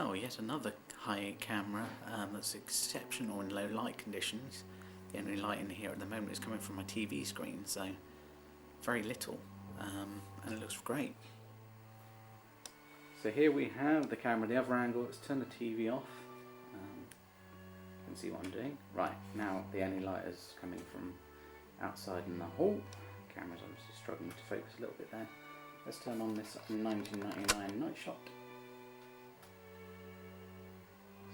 Well, yet another high camera that's exceptional in low light conditions. The only light in here at the moment is coming from my TV screen, so very little, and it looks great. So here we have the camera at the other angle. Let's turn the TV off. You can see what I'm doing. Right, now the only light is coming from outside in the hall. The camera's obviously struggling to focus a little bit there. Let's turn on this 1999 night shot.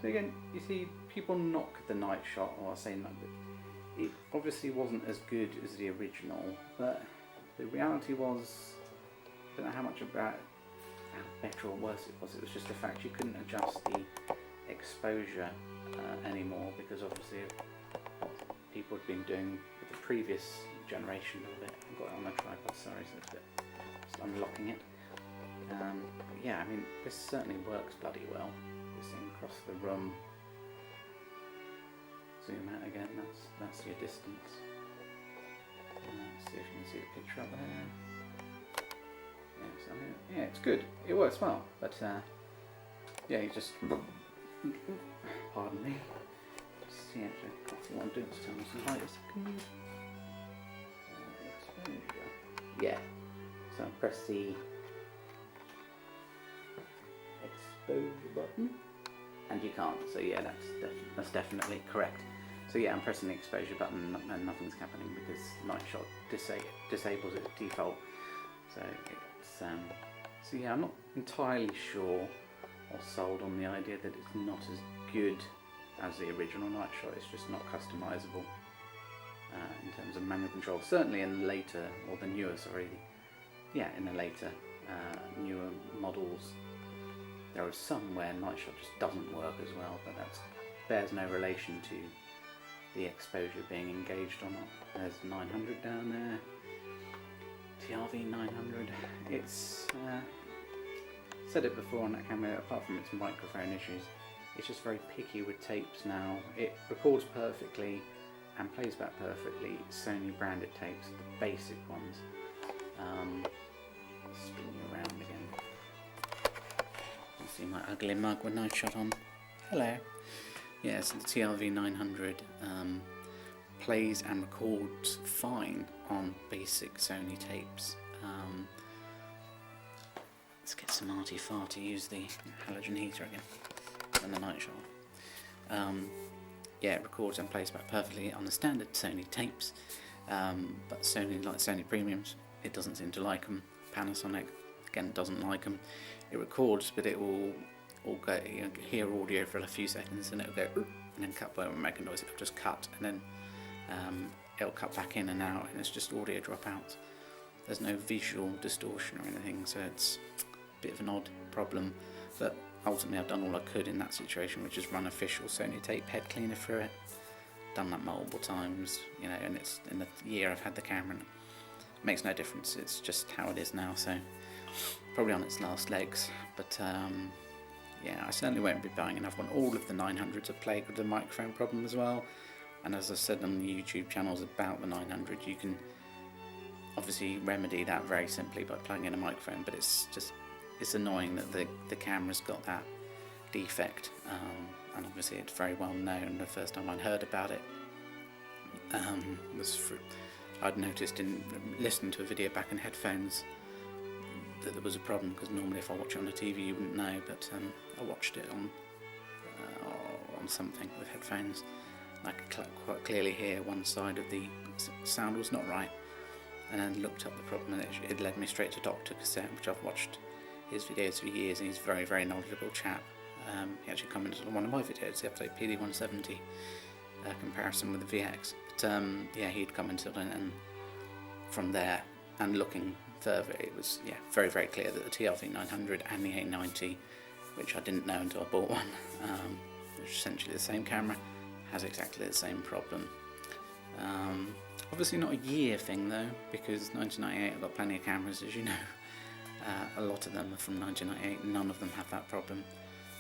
So again, you see people knock the night shot, or I say knock it. It obviously wasn't as good as the original, but the reality was, I don't know how much about how better or worse it was. It was just the fact you couldn't adjust the exposure anymore, because obviously what people had been doing with the previous generation of it. I've got it on a tripod, sorry, so it's a bit just unlocking it. Yeah, I mean, this certainly works bloody well. This thing across the room. Zoom out again, that's your distance. Let's see if you can see the picture up there. Yeah, so yeah, it's good. It works well, but yeah, you just pardon me. See, actually, can't see what I'm doing. Let's turn on some light a second. Exposure. Yeah. So press the exposure button, and you can't. So yeah, that's definitely correct. So yeah, I'm pressing the exposure button and nothing's happening because night shot disables it at default. So it's so yeah, I'm not entirely sure or sold on the idea that it's not as good as the original night shot. It's just not customizable in terms of manual control. Certainly in the later, or the newer, sorry, yeah, in the later newer models, there are some where night shot just doesn't work as well, but that bears no relation to the exposure being engaged or not. There's 900 down there, TRV 900. It's said it before on that camera, apart from its microphone issues, it's just very picky with tapes now. It records perfectly and plays back perfectly. Sony branded tapes, the basic ones. Spin you around again. You see my ugly mug with night shot on. Hello. Yes, the TRV 900 plays and records fine on basic Sony tapes. Let's get some RT4 to use the halogen heater again and the night shot. Yeah, it records and plays back perfectly on the standard Sony tapes, but Sony, like Sony Premiums, it doesn't seem to like them. Panasonic, again, doesn't like them. It records, but it will go, you know, hear audio for a few seconds and it'll go and then cut by and make a noise. It'll just cut and then it'll cut back in and out, and it's just audio dropouts. There's no visual distortion or anything, so it's a bit of an odd problem. But ultimately, I've done all I could in that situation, which is run official Sony tape head cleaner through it. Done that multiple times, you know, and it's in the year I've had the camera. And it makes no difference. It's just how it is now. So probably on its last legs, but. Yeah, I certainly won't be buying another one. All of the 900s are plagued with the microphone problem as well, and as I said on the YouTube channels about the 900, you can obviously remedy that very simply by plugging in a microphone, but it's annoying that the camera's got that defect, and obviously it's very well known. The first time I'd heard about it was I'd noticed in listening to a video back in headphones that there was a problem, because normally if I watch it on the TV you wouldn't know, but I watched it on something with headphones. I could quite clearly hear one side of the sound was not right, and then looked up the problem, and it led me straight to Dr. Cassette, which I've watched his videos for years, and he's a very, very knowledgeable chap. He actually commented on one of my videos, the episode PD170 comparison with the VX, but yeah, he'd commented on it, and from there and looking further, it was very, very clear that the TRV 900 and the A90, which I didn't know until I bought one, which is essentially the same camera, has exactly the same problem. Obviously not a year thing though, because 1998 I've got plenty of cameras, as you know. A lot of them are from 1998, none of them have that problem.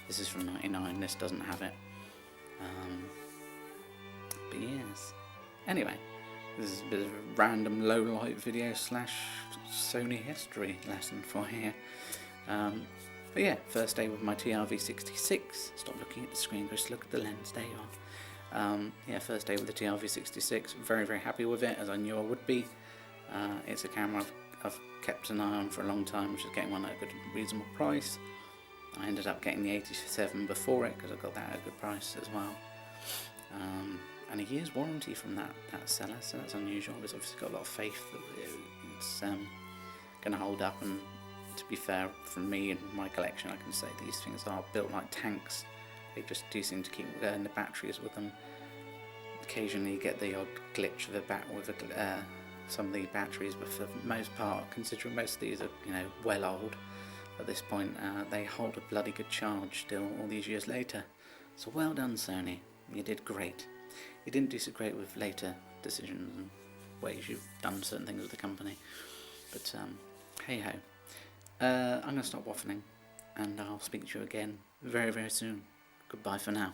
This is from 99, this doesn't have it. But yes. Anyway, this is a bit of a random low light video / Sony history lesson for here. But yeah, first day with my TRV66. Stop looking at the screen, just look at the lens. There you are. Yeah, first day with the TRV66. Very, very happy with it, as I knew I would be. It's a camera I've kept an eye on for a long time, which is getting one at a good, reasonable price. I ended up getting the 87 before it because I got that at a good price as well. And a year's warranty from that seller, so that's unusual. It's obviously got a lot of faith that it's going to hold up. And to be fair, from me and my collection, I can say these things are built like tanks. They just do seem to keep the batteries with them. Occasionally you get the odd glitch with some of the batteries, but for the most part, considering most of these are well old at this point, they hold a bloody good charge still all these years later. So well done, Sony, you did great. You didn't do so great with later decisions and ways you've done certain things with the company, but hey ho. I'm going to stop waffling, and I'll speak to you again very, very soon. Goodbye for now.